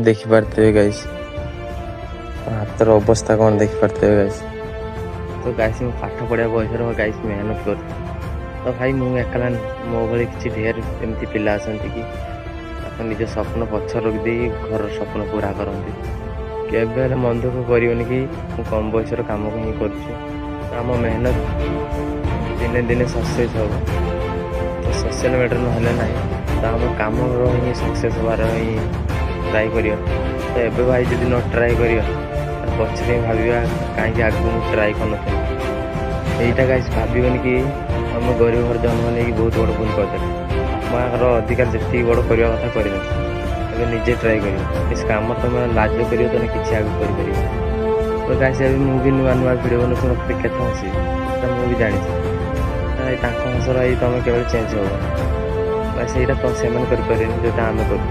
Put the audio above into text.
ଦେଖିପାରୁଥିବେ ଗାଇସ୍, ହାତର ଅବସ୍ଥା କ'ଣ ଦେଖିପାରୁଥିବେ ଗାଇସ୍। ତ ଗାଇସ୍ ମୁଁ ପାଠ ପଢ଼ିବା ବୟସରେ ଗାଇସ୍ ମେହନତ କରୁଛି। ତ ଭାଇ ମୁଁ ଏକଲା ମୋ ଭଳି କିଛି ଢେର ଏମିତି ପିଲା ଅଛନ୍ତି କି ତାଙ୍କ ନିଜ ସ୍ୱପ୍ନ ପଛରେ ରଖିଦେଇ ଘରର ସ୍ୱପ୍ନ ପୁରା କରନ୍ତି। କେବେ ହେଲେ ମନ ଦୁଃଖ କରିବନି କି ମୁଁ କମ୍ ବୟସର କାମକୁ ହିଁ କରୁଛି। ଆମ ମେହନତ ଦିନେ ଦିନେ ସକ୍ସେସ୍ ହେବ। ତ ସୋସିଆଲ ମିଡ଼ିଆ ନହେଲେ ନାହିଁ, ତ ଆମ କାମର ହିଁ ସକ୍ସେସ୍ ହେବାର ହିଁ ଟ୍ରାଏ କରିବା। ତ ଏବେ ଭାଇ ଯଦି ନ ଟ୍ରାଏ କରିବା ପଛରେ ଭାବିବା କାହିଁକି ଆଗକୁ ମୁଁ ଟ୍ରାଏ କରିନଥିଲି। এইটা ଗାଇସ୍ ଭାବିବନି କି ଆମେ ଗରିବ ଘର ଜନ୍ମ ନେଇକି ବହୁତ ବଡ଼ ଭୁଲ କରିଦେଲେ। ମାଆଙ୍କର ଅଧିକାର ଯେତିକି ବଡ଼ କରିବା କଥା କରିଦେଲେ। ଏବେ ନିଜେ ଟ୍ରାଏ କରିବ। ଏ କାମ ତୁମେ ଲାଜ କରିବ ତାହେଲେ କିଛି ଆଗକୁ କରିପାରିବ। ତ ଗାଇସ୍ ଏବେ ମୁଁ ବି ନୂଆ ନୂଆ ଭିଡ଼ିଓ ବନଉଛି, ମୋତେ କେତେ ହସିବି ତ ମୁଁ ବି ଜାଣିଛି। ତାଙ୍କ ହସର ଏଇ ତୁମେ କେବଳ ଚେଞ୍ଜ ହେବ ଭାଇ, ସେଇଟା ତ ସେମାନେ କରିପାରିବେନି ଯେଉଁଟା ଆମେ କରୁ।